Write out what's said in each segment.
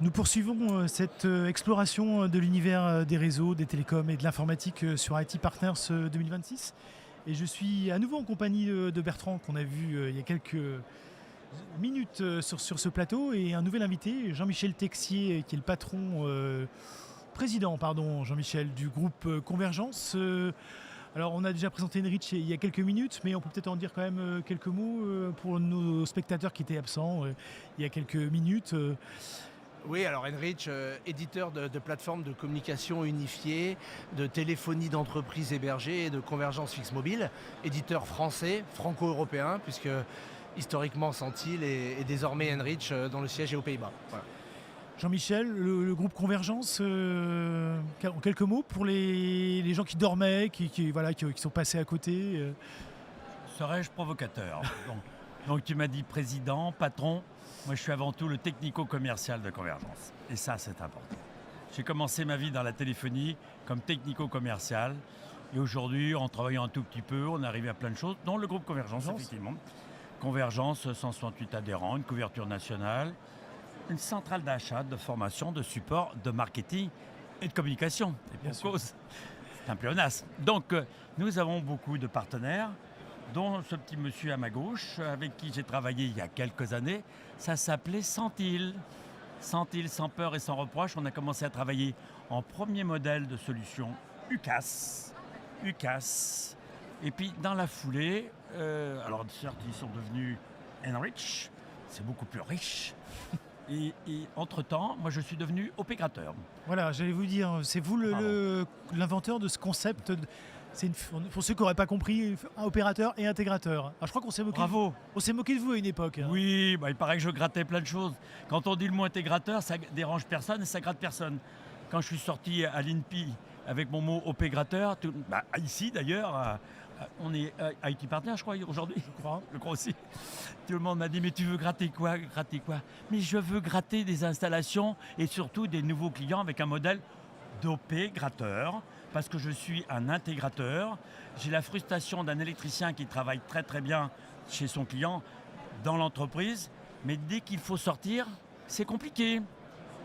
Nous poursuivons cette exploration de l'univers des réseaux, des télécoms et de l'informatique sur IT Partners 2026. Et je suis à nouveau en compagnie de Bertrand, qu'on a vu il y a quelques minutes sur ce plateau, et un nouvel invité, Jean-Michel Texier, qui est le président, Jean-Michel, du groupe Convergence. Alors, on a déjà présenté Enrich il y a quelques minutes, mais on peut peut-être en dire quand même quelques mots pour nos spectateurs qui étaient absents il y a quelques minutes. Oui, alors Enrich, éditeur de plateformes de communication unifiée, de téléphonie d'entreprise hébergée et de convergence fixe mobile, éditeur français, franco-européen, puisque historiquement Sentil et désormais Enrich dont le siège est aux Pays-Bas. Voilà. Jean-Michel, le groupe Convergence, en quelques mots pour les gens qui dormaient, qui sont passés à côté. Serais-je provocateur? donc tu m'as dit président, patron. Moi, je suis avant tout le technico-commercial de Convergence. Et ça, c'est important. J'ai commencé ma vie dans la téléphonie comme technico-commercial. Et aujourd'hui, en travaillant un tout petit peu, on est arrivé à plein de choses, dont le groupe Convergence, effectivement. Convergence, 168 adhérents, une couverture nationale, une centrale d'achat, de formation, de support, de marketing et de communication. Et pour cause, c'est un pléonasme. Donc, nous avons beaucoup de partenaires, dont ce petit monsieur à ma gauche, avec qui j'ai travaillé il y a quelques années. Ça s'appelait Sentil. Sentil, sans peur et sans reproche. On a commencé à travailler en premier modèle de solution UCAS. Et puis, dans la foulée, alors certes, ils sont devenus Enrich, c'est beaucoup plus riche. Et entre-temps, moi, je suis devenu opérateur. Voilà, j'allais vous dire, c'est vous l'inventeur de ce concept. Pour ceux qui n'auraient pas compris, un opérateur et intégrateur. Alors, je crois qu'on s'est moqué. Bravo. On s'est moqué de vous à une époque. Hein. Oui, il paraît que je grattais plein de choses. Quand on dit le mot intégrateur, ça dérange personne et ça gratte personne. Quand je suis sorti à l'INPI avec mon mot opérateur, ici d'ailleurs, on est IT Partner, je crois, aujourd'hui. Je crois aussi. Tout le monde m'a dit, mais tu veux gratter quoi? Mais je veux gratter des installations et surtout des nouveaux clients avec un modèle d'opérateur. Parce que je suis un intégrateur. J'ai la frustration d'un électricien qui travaille très très bien chez son client dans l'entreprise, mais dès qu'il faut sortir, c'est compliqué.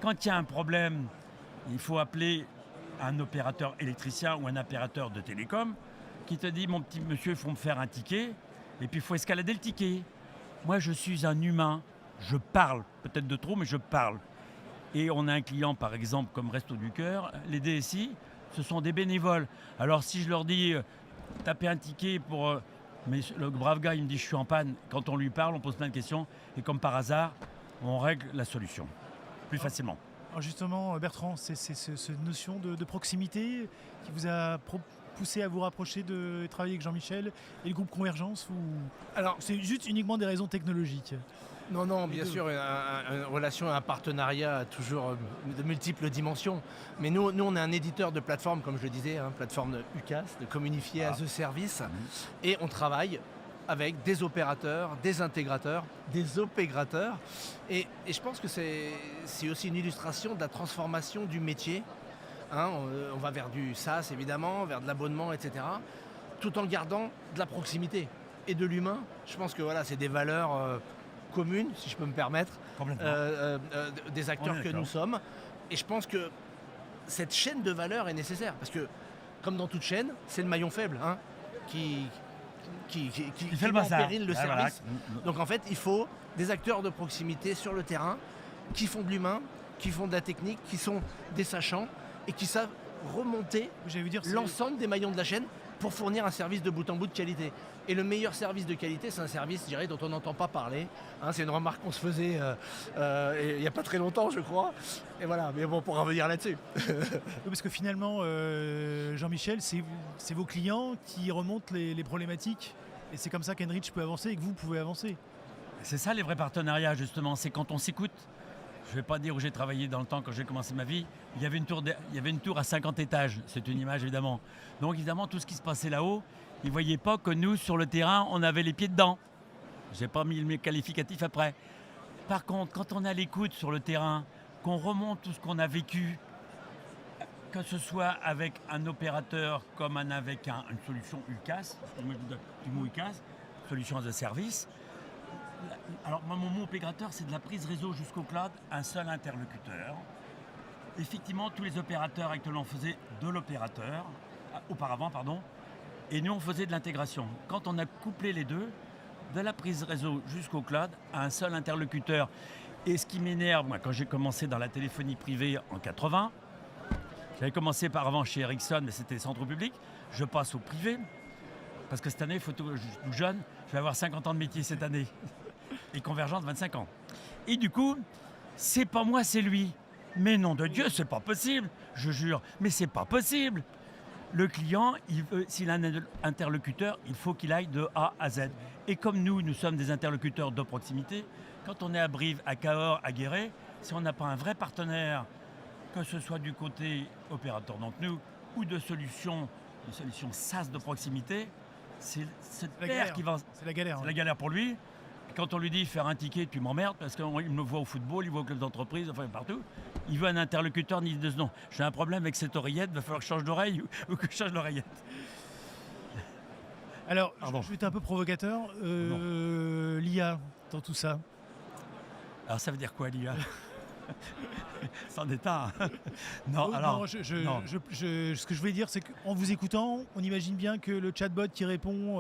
Quand il y a un problème, il faut appeler un opérateur électricien ou un opérateur de télécom qui te dit, mon petit monsieur, il faut me faire un ticket, et puis il faut escalader le ticket. Moi, je suis un humain, je parle, peut-être de trop, mais je parle. Et on a un client, par exemple, comme Resto du Cœur, les DSI, ce sont des bénévoles. Alors si je leur dis, tapez un ticket pour... mais le brave gars, il me dit, je suis en panne. Quand on lui parle, on pose plein de questions. Et comme par hasard, on règle la solution plus facilement. Alors justement, Bertrand, c'est cette notion de proximité qui vous a poussé à vous rapprocher de travailler avec Jean-Michel et le groupe Convergence, ou alors c'est juste uniquement des raisons technologiques? Non, bien sûr, une relation, un partenariat a toujours de multiples dimensions. Mais nous, on est un éditeur de plateformes, comme je le disais, plateforme de UCAS, de Communifié as a Service. Et on travaille avec des opérateurs, des intégrateurs, des opégrateurs. Et je pense que c'est aussi une illustration de la transformation du métier. On va vers du SaaS, évidemment, vers de l'abonnement, etc. Tout en gardant de la proximité et de l'humain. Je pense que c'est des valeurs... communes, si je peux me permettre, des acteurs que nous sommes. Et je pense que cette chaîne de valeur est nécessaire, parce que, comme dans toute chaîne, c'est le maillon faible qui met en péril le service. Voilà. Donc en fait, il faut des acteurs de proximité sur le terrain qui font de l'humain, qui font de la technique, qui sont des sachants et qui savent remonter l'ensemble des maillons de la chaîne pour fournir un service de bout en bout de qualité. Et le meilleur service de qualité, c'est un service, je dirais, dont on n'entend pas parler. C'est une remarque qu'on se faisait il n'y a pas très longtemps, je crois. Et voilà, mais bon, on pourra revenir là-dessus. Parce que finalement, Jean-Michel, c'est vos clients qui remontent les problématiques. Et c'est comme ça qu'Enrich peut avancer et que vous pouvez avancer. C'est ça les vrais partenariats, justement. C'est quand on s'écoute. Je ne vais pas dire où j'ai travaillé dans le temps quand j'ai commencé ma vie. Il y avait une tour à 50 étages. C'est une image, évidemment. Donc, évidemment, tout ce qui se passait là-haut, ils ne voyaient pas que nous, sur le terrain, on avait les pieds dedans. Je n'ai pas mis le qualificatif après. Par contre, quand on est à l'écoute sur le terrain, qu'on remonte tout ce qu'on a vécu, que ce soit avec un opérateur comme avec une solution UCAS, du mot UCAS, solution as a service, Alors, moi, mon mot opérateur, c'est de la prise réseau jusqu'au cloud, un seul interlocuteur. Effectivement, tous les opérateurs actuellement faisaient de l'opérateur, auparavant, pardon, et nous, on faisait de l'intégration. Quand on a couplé les deux, de la prise réseau jusqu'au cloud, à un seul interlocuteur. Et ce qui m'énerve, moi, quand j'ai commencé dans la téléphonie privée en 80, j'avais commencé par avant chez Ericsson, mais c'était centre public, je passe au privé, parce que cette année, je suis tout jeune, je vais avoir 50 ans de métier cette année, et Convergence 25 ans. Et du coup, c'est pas moi, c'est lui. Mais nom de Dieu, c'est pas possible, je jure, mais c'est pas possible. Le client, s'il a un interlocuteur, il faut qu'il aille de A à Z. Et comme nous sommes des interlocuteurs de proximité, quand on est à Brive, à Cahors, à Guéret, si on n'a pas un vrai partenaire, que ce soit du côté opérateur, donc nous, ou de solutions SaaS de proximité, c'est la galère. C'est la galère. C'est la galère pour lui. Quand on lui dit faire un ticket, tu m'emmerdes parce qu'il me voit au football, il voit au club d'entreprise, enfin partout. Il veut un interlocuteur, ni de non. J'ai un problème avec cette oreillette, il va falloir que je change d'oreille ou que je change l'oreillette. Alors, je vais être un peu provocateur. L'IA dans tout ça. Alors ça veut dire quoi l'IA? Sans détail. Non, ce que je voulais dire, c'est qu'en vous écoutant, on imagine bien que le chatbot qui répond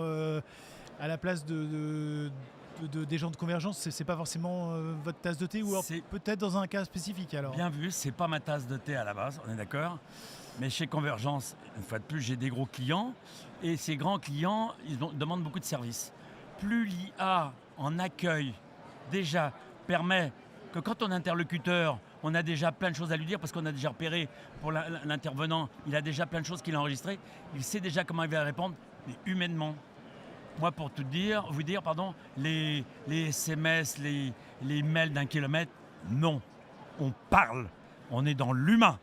à la place des gens de Convergence, c'est pas forcément votre tasse de thé, ou peut-être dans un cas spécifique alors. Bien vu, c'est pas ma tasse de thé à la base, on est d'accord. Mais chez Convergence, une fois de plus, j'ai des gros clients, et ces grands clients, demandent beaucoup de services. Plus l'IA en accueil déjà permet que quand on est interlocuteur, on a déjà plein de choses à lui dire parce qu'on a déjà repéré pour l'intervenant, il a déjà plein de choses qu'il a enregistrées, il sait déjà comment il va répondre, mais humainement. Moi, pour vous dire, les SMS, les mails d'un kilomètre, non. On parle, on est dans l'humain.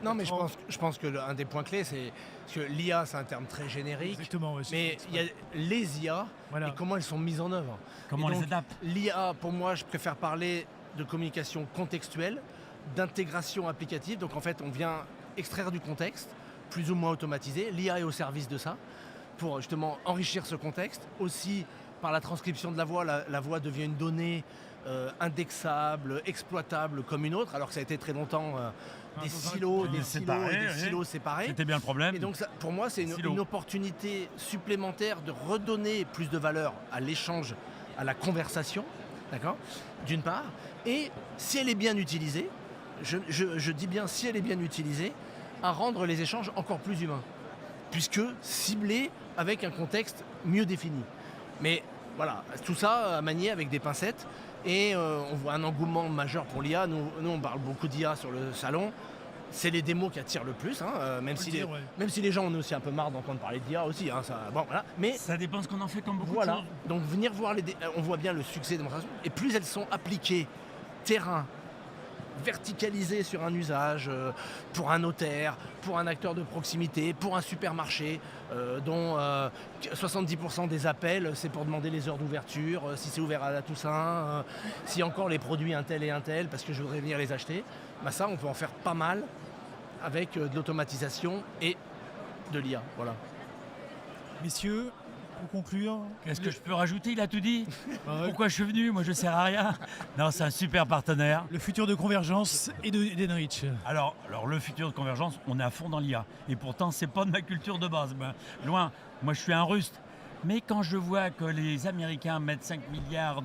Non, mais je pense que l'un des points clés, c'est que l'IA, c'est un terme très générique. Exactement, ouais, mais il y a les IA et comment elles sont mises en œuvre. Comment on les adapte. L'IA, pour moi, je préfère parler de communication contextuelle, d'intégration applicative. Donc en fait, on vient extraire du contexte, plus ou moins automatisé. L'IA est au service de ça, pour justement enrichir ce contexte. Aussi, par la transcription de la voix, la voix devient une donnée indexable, exploitable comme une autre, alors que ça a été très longtemps des silos séparés. C'était bien le problème. Et donc ça, pour moi, c'est une opportunité supplémentaire de redonner plus de valeur à l'échange, à la conversation, d'accord, d'une part. Et si elle est bien utilisée, je dis bien si elle est bien utilisée, à rendre les échanges encore plus humains, puisque ciblés avec un contexte mieux défini. Mais voilà, tout ça à manier avec des pincettes. Et on voit un engouement majeur pour l'IA. Nous, on parle beaucoup d'IA sur le salon. C'est les démos qui attirent le plus, même si les gens ont aussi un peu marre d'entendre parler d'IA aussi. Mais ça dépend ce qu'on en fait comme beaucoup de choses. Donc venir voir on voit bien le succès des démonstrations. Et plus elles sont appliquées terrain, verticalisées sur un usage, pour un notaire, pour un acteur de proximité, pour un supermarché, dont 70% des appels, c'est pour demander les heures d'ouverture, si c'est ouvert à la Toussaint, si encore les produits un tel et un tel, parce que je voudrais venir les acheter. Ça, on peut en faire pas mal avec de l'automatisation et de l'IA. Voilà. Messieurs, pour conclure... Qu'est-ce que je peux rajouter? Il a tout dit. Pourquoi je suis venu? Moi, je ne sers à rien. Non, c'est un super partenaire. Le futur de Convergence et d'Edenrich. Alors, le futur de Convergence, on est à fond dans l'IA. Et pourtant, ce n'est pas de ma culture de base. Loin. Moi, je suis un ruste. Mais quand je vois que les Américains mettent 5 milliards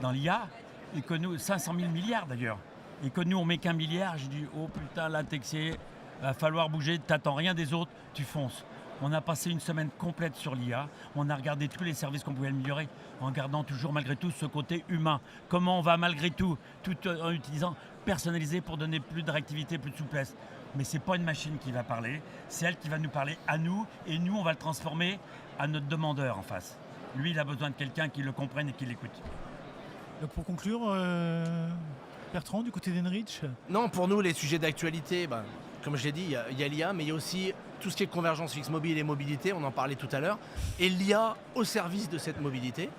dans l'IA, et que nous, 500 000 milliards d'ailleurs, et que nous, on met qu'1 milliard, je dis, oh putain, là, Texier, va falloir bouger, t'attends rien des autres, tu fonces. On a passé une semaine complète sur l'IA, on a regardé tous les services qu'on pouvait améliorer, en gardant toujours malgré tout ce côté humain. Comment on va malgré tout en utilisant personnalisé pour donner plus de réactivité, plus de souplesse. Mais ce n'est pas une machine qui va parler, c'est elle qui va nous parler à nous, et nous, on va le transformer à notre demandeur en face. Lui, il a besoin de quelqu'un qui le comprenne et qui l'écoute. Donc pour conclure, Bertrand, du côté d'Edenrich? Non, pour nous, les sujets d'actualité, comme je l'ai dit, il y a l'IA, mais il y a aussi tout ce qui est convergence fixe mobile et mobilité, on en parlait tout à l'heure, et l'IA au service de cette mobilité,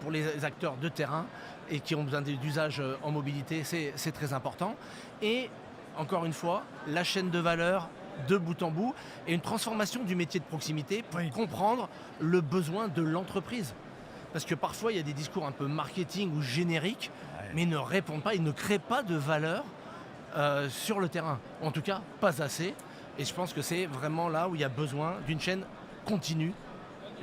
pour les acteurs de terrain et qui ont besoin d'usages en mobilité, c'est très important. Et encore une fois, la chaîne de valeur de bout en bout et une transformation du métier de proximité pour comprendre le besoin de l'entreprise. parce que parfois il y a des discours un peu marketing ou génériques, Ouais. mais ils ne répondent pas, ils ne créent pas de valeur sur le terrain. En tout cas, pas assez. Et je pense que c'est vraiment là où il y a besoin d'une chaîne continue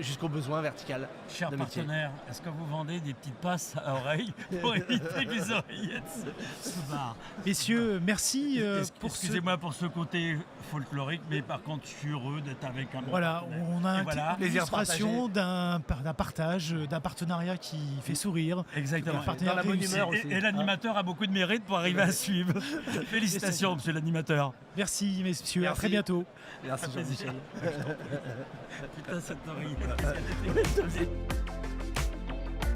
jusqu'au besoin vertical Chers de métier. partenaires, est-ce que vous vendez des petites passes à oreilles pour éviter que les oreillettes se barrent? Messieurs, merci pour ce... Excusez-moi pour ce côté folklorique, mais par contre, je suis heureux d'être avec un bon Voilà, partenaire. on a Et une voilà. Plaisir illustration d'un partage, d'un partenariat qui fait sourire. Exactement. Un partenaire Dans la bonne réussi. humeur aussi. Et l'animateur a beaucoup de mérite pour arriver à suivre. Félicitations, monsieur l'animateur. Merci messieurs, à Merci. très bientôt. Merci Jean-Michel. Putain, cette oreille.